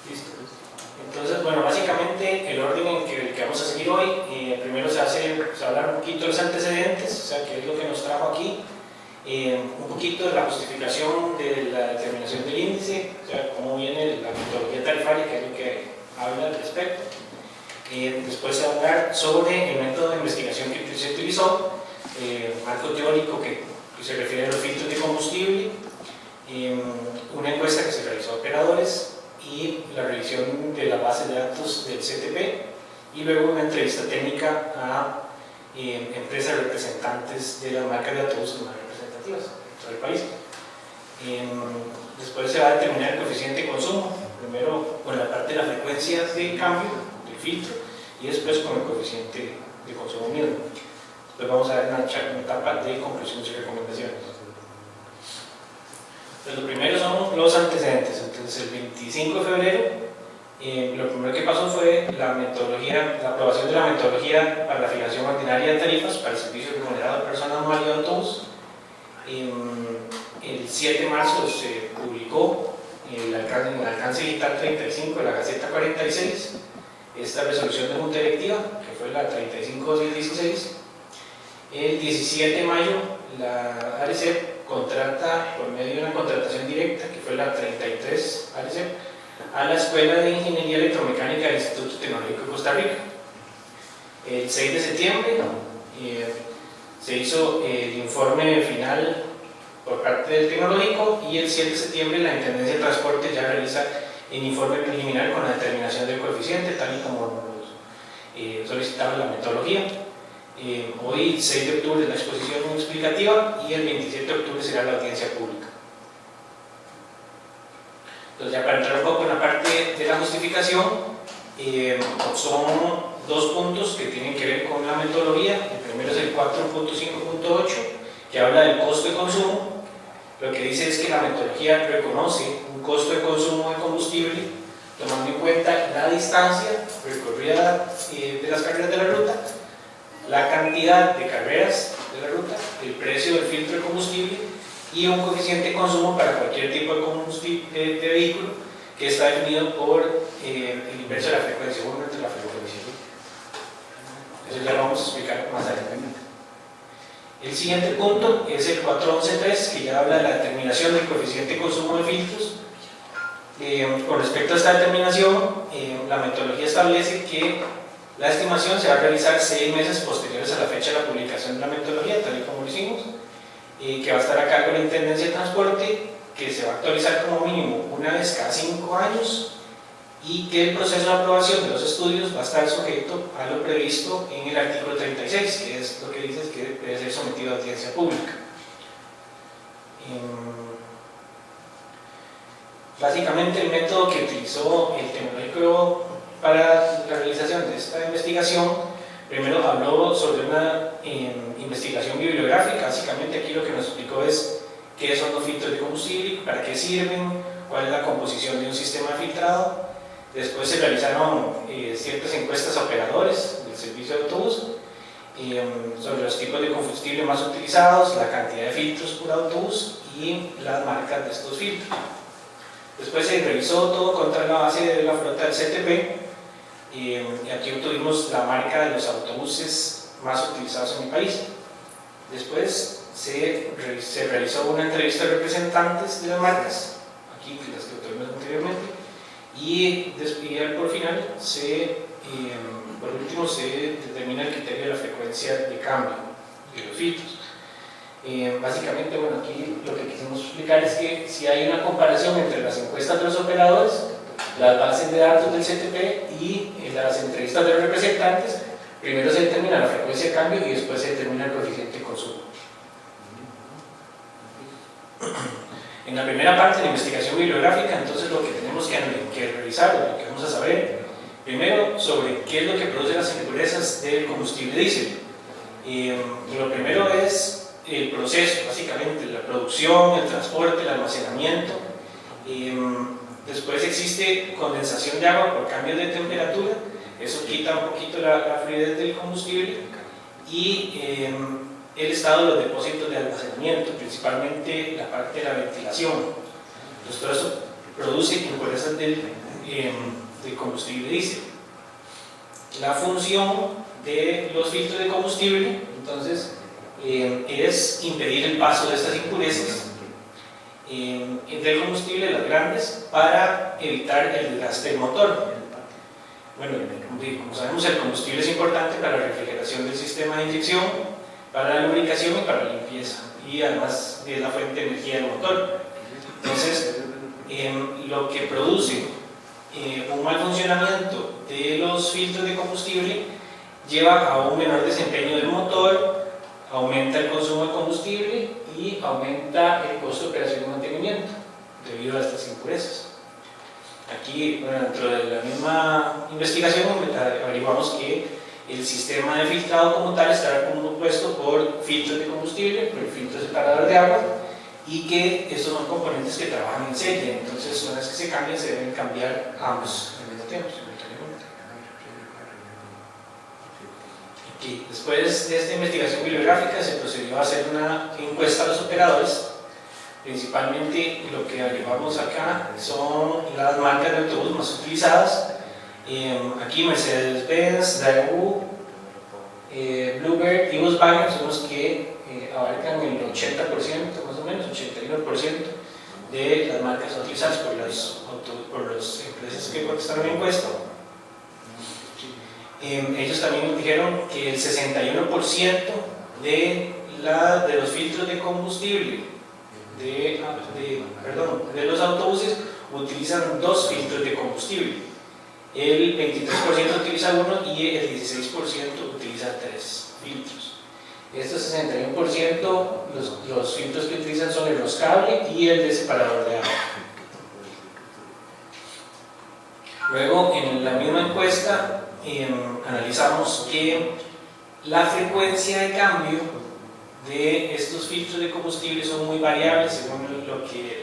Listo. Entonces, bueno, básicamente el orden en que vamos a seguir hoy, primero se va a hablar un poquito de los antecedentes, o sea, qué es lo que nos trajo aquí, un poquito de la justificación de la determinación del índice, o sea, cómo viene la metodología tarifaria, que es lo que habla al respecto. Después se va a hablar sobre el método de investigación que se utilizó, marco teórico que se refiere a los filtros de combustible, una encuesta que se realizó a operadores y la revisión de la base de datos del CTP, y luego una entrevista técnica a empresas representantes de las marcas de autobuses más representativas del país. Después se va a determinar el coeficiente de consumo, primero con la parte de la frecuencia de cambio del filtro y después con el coeficiente de consumo mismo. Después vamos a ver una etapa de conclusiones y recomendaciones. Pues lo primero son los antecedentes. Entonces, el 25 de febrero, lo primero que pasó fue la aprobación de la metodología para la fijación ordinaria de tarifas para el servicio remunerado de personas no de autobús. El 7 de marzo se publicó en el alcance digital 35 de la Gaceta 46 esta resolución de junta directiva, que fue la 35-2016. El 17 de mayo, la ARECEP contrata por medio de una contratación directa, que fue la 33 ARECEP, a la Escuela de Ingeniería Electromecánica del Instituto Tecnológico de Costa Rica. El 6 de septiembre se hizo el informe final por parte del tecnológico, y el 7 de septiembre la Intendencia de Transporte ya realiza el informe preliminar con la determinación del coeficiente, tal y como solicitaba la metodología. Hoy, 6 de octubre, es la exposición explicativa y el 27 de octubre será la audiencia pública. Entonces, ya para entrar un poco en la parte de la justificación, son dos puntos que tienen que ver con la metodología. El primero es el 4.5.8, que habla del costo de consumo. Lo que dice es que la metodología reconoce un costo de consumo de combustible tomando en cuenta la distancia recorrida de las carreras de la ruta, la cantidad de carreras de la ruta, el precio del filtro de combustible y un coeficiente de consumo para cualquier tipo de combustible de vehículo, que está definido por el inverso de la frecuencia, 1 entre la frecuencia. Eso ya lo vamos a explicar más adelante. El siguiente punto es el 4.11.3, que ya habla de la determinación del coeficiente de consumo de filtros. Con respecto a esta determinación, la metodología establece que la estimación se va a realizar 6 meses posteriores a la fecha de la publicación de la metodología, tal y como lo hicimos, que va a estar a cargo de la Intendencia de Transporte, que se va a actualizar como mínimo una vez cada 5 años, y que el proceso de aprobación de los estudios va a estar sujeto a lo previsto en el artículo 36, que es lo que dice que debe ser sometido a audiencia pública. Básicamente, el método que utilizó el tecnológico para la realización de esta investigación, primero habló sobre una investigación bibliográfica. Básicamente aquí lo que nos explicó es qué son los filtros de combustible, para qué sirven, cuál es la composición de un sistema filtrado. Después se realizaron ciertas encuestas a operadores del servicio de autobús sobre los tipos de combustible más utilizados, la cantidad de filtros por autobús y las marcas de estos filtros. Después se revisó todo contra la base de la flota del CTP, y aquí obtuvimos la marca de los autobuses más utilizados en el país. Después se realizó una entrevista de representantes de las marcas, aquí las que obtuvimos anteriormente, y por final, por último, se determina el criterio de la frecuencia de cambio de los filtros. Básicamente, bueno, aquí lo que quisimos explicar es que si hay una comparación entre las encuestas de los operadores, las bases de datos del CTP y las entrevistas de los representantes, primero se determina la frecuencia de cambio y después se determina el coeficiente de consumo. En la primera parte de la investigación bibliográfica, entonces lo que tenemos que revisar, lo que vamos a saber, primero sobre qué es lo que produce las impurezas del combustible diésel. Lo primero es el proceso, básicamente, la producción, el transporte, el almacenamiento. Después existe condensación de agua por cambios de temperatura, eso quita un poquito la fluidez del combustible, y el estado de los depósitos de almacenamiento, principalmente la parte de la ventilación. Entonces, todo eso produce impurezas del de combustible diésel. La función de los filtros de combustible, entonces, es impedir el paso de estas impurezas entre el combustible, las grandes, para evitar el desgaste del motor. Bueno, como sabemos, el combustible es importante para la refrigeración del sistema de inyección, para la lubricación y para la limpieza, y además es la fuente de energía del motor. Entonces, lo que produce un mal funcionamiento de los filtros de combustible lleva a un menor desempeño del motor, aumenta el consumo de combustible y aumenta el costo de operación y mantenimiento debido a estas impurezas. Aquí, bueno, dentro de la misma investigación, averiguamos que el sistema de filtrado como tal estará compuesto por filtros de combustible, por filtros separador de agua, y que estos son componentes que trabajan en serie. Entonces, una vez que se cambian, se deben cambiar ambos al mismo tiempo. Aquí, después de esta investigación bibliográfica, se procedió a hacer una encuesta a los operadores. Principalmente lo que averiguamos acá son las marcas de autobús más utilizadas. Aquí Mercedes-Benz, Daewoo, Bluebird y Volkswagen son los que abarcan el 80% más o menos, 81% de las marcas utilizadas por las empresas que contestaron la encuesta. Ellos también dijeron que el 61% de los filtros de combustible de los autobuses utilizan 2 filtros de combustible, el 23% utiliza uno y el 16% utiliza 3 filtros. Estos 61%, los filtros que utilizan son el roscable y el de separador de agua. Luego, en la misma encuesta, analizamos que la frecuencia de cambio de estos filtros de combustible son muy variables según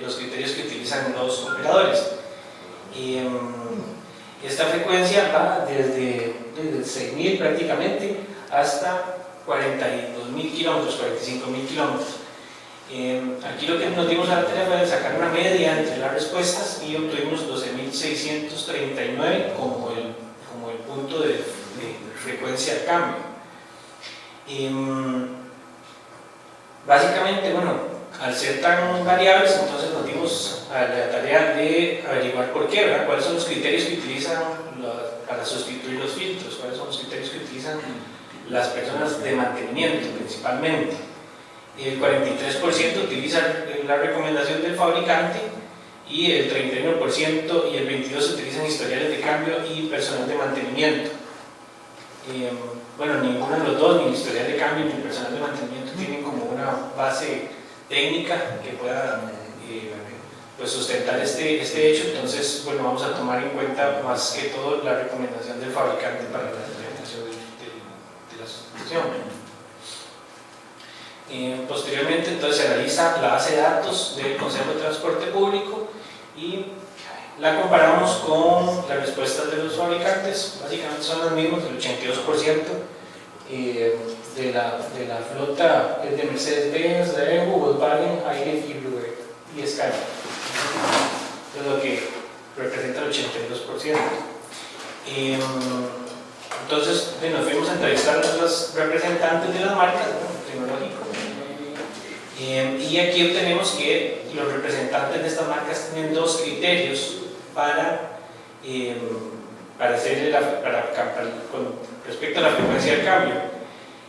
los criterios que utilizan los operadores. Esta frecuencia va desde 6.000 prácticamente hasta 42.000 kilómetros, 45.000 kilómetros. Aquí lo que nos dimos a la tarea fue sacar una media entre las respuestas y obtuvimos 12.639 como el punto de frecuencia de cambio. Básicamente, bueno, al ser tan variables, entonces nos dimos a la tarea de averiguar por qué, ¿verdad? Cuáles son los criterios que utilizan para sustituir los filtros, cuáles son los criterios que utilizan las personas de mantenimiento principalmente. El 43% utiliza la recomendación del fabricante y el 31% y el 22% utilizan historiales de cambio y personal de mantenimiento. Bueno, ninguno de los dos, ni el historial de cambio ni el personal de mantenimiento, tienen como una base técnica que pueda pues sustentar este hecho. Entonces, bueno, vamos a tomar en cuenta más que todo la recomendación del fabricante para la implementación de la sustitución. Posteriormente, entonces, se analiza la base de datos del Consejo de Transporte Público y la comparamos con las respuestas de los fabricantes. Básicamente son las mismas, el 82% de la flota es de Mercedes-Benz, Daewoo, Volkswagen, Haier y Bluebird y Scania. Es lo que representa el 82%. Entonces, nos fuimos a entrevistar a los representantes de las marcas, tecnológicos. Y aquí obtenemos que los representantes de estas marcas tienen 2 criterios con respecto a la frecuencia del cambio.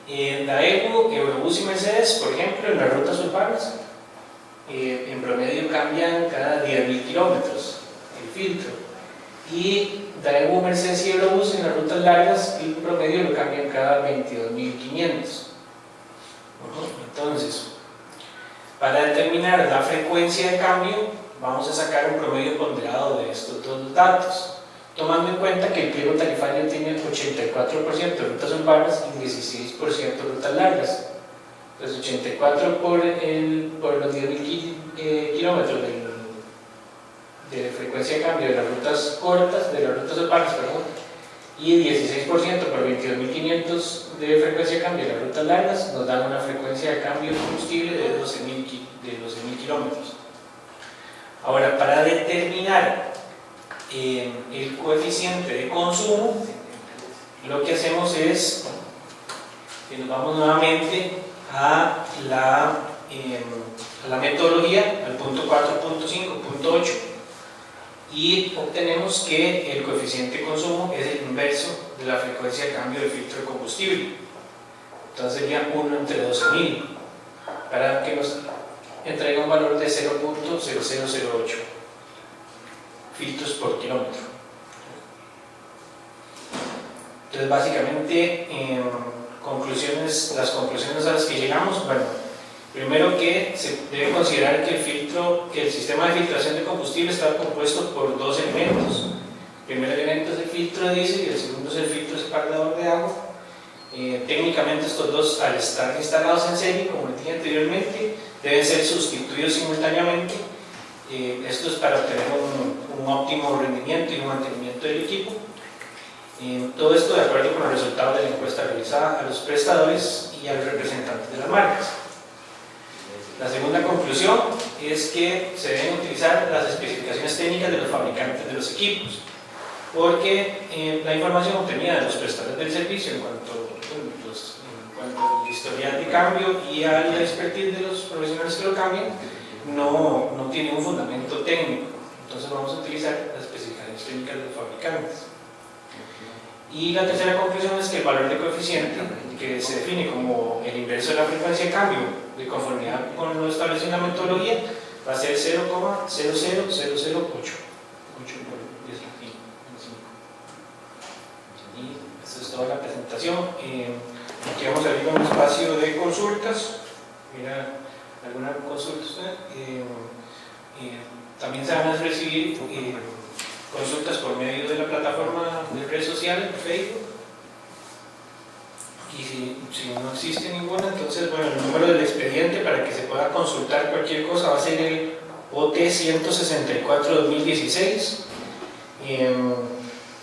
Daewoo, Eurobus y Mercedes, por ejemplo, en las rutas urbanas, en promedio cambian cada 10.000 kilómetros el filtro. Y Daewoo, Mercedes y Eurobus en las rutas largas, el promedio lo cambian cada 22.500. Entonces, para determinar la frecuencia de cambio, vamos a sacar un promedio ponderado de estos 2 datos, tomando en cuenta que el pliego tarifario tiene 84% de rutas urbanas y 16% de rutas largas. Entonces, 84 por los 10.000 kilómetros de frecuencia de cambio de las rutas cortas, de las rutas urbanas, perdón, y 16% por 22.500 de frecuencia de cambio de las rutas largas, nos dan una frecuencia de cambio de combustible de 12.000 kilómetros. Ahora, para determinar el coeficiente de consumo, lo que hacemos es que nos vamos nuevamente a la metodología, al punto 4.5.8, y obtenemos que el coeficiente de consumo es el inverso de la frecuencia de cambio del filtro de combustible. Entonces sería 1 entre 12.000, para que nos entregue un valor de 0.0008 filtros por kilómetro. Entonces básicamente las conclusiones a las que llegamos, bueno, primero que se debe considerar que el sistema de filtración de combustible está compuesto por dos elementos. El primer elemento es el filtro de diésel y el segundo es el filtro separador de agua. Técnicamente estos dos, al estar instalados en serie, como dije anteriormente, deben ser sustituidos simultáneamente. Esto es para obtener un óptimo rendimiento y un mantenimiento del equipo. Todo esto de acuerdo con los resultados de la encuesta realizada a los prestadores y a los representantes de las marcas. La segunda conclusión es que se deben utilizar las especificaciones técnicas de los fabricantes de los equipos, porque la información obtenida de los prestadores del servicio en cuanto al historial de cambio y a la expertise de los profesionales que lo cambian no tiene un fundamento técnico. Entonces vamos a utilizar las especificaciones técnicas de los fabricantes. Y la tercera conclusión es que el valor de coeficiente, que se define como el inverso de la frecuencia de cambio de conformidad con lo establecido en la metodología, va a ser 0,00008. Y esta es toda la presentación. Aquí vamos a abrir un espacio de consultas. Mira, ¿alguna consulta usted? También se van a recibir consultas por medio de la plataforma de redes sociales, Facebook. Y si no existe ninguna, entonces, bueno, el número del expediente para que se pueda consultar cualquier cosa va a ser el OT 164-2016.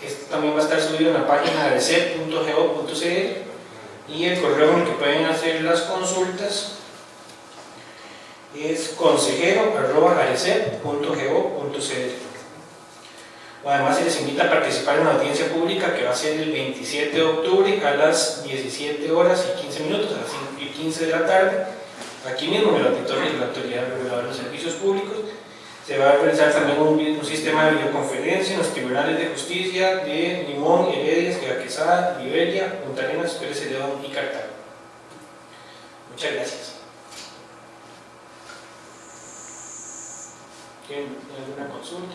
Esto también va a estar subido en la página de cep.go.cl, y el correo en el que pueden hacer las consultas es consejero@arecep.go.cl. Además, se les invita a participar en una audiencia pública que va a ser el 27 de octubre a las 17 horas y 15 minutos, a las 5:15 de la tarde, aquí mismo en el auditorio de la Autoridad Reguladora de los Servicios Públicos. Se va a realizar también un sistema de videoconferencia en los tribunales de justicia de Limón, Heredia, Ciudad Quesada, Liberia, Punta Arenas, Pérez Celedón y Cartago. Muchas gracias. ¿Tienen alguna consulta?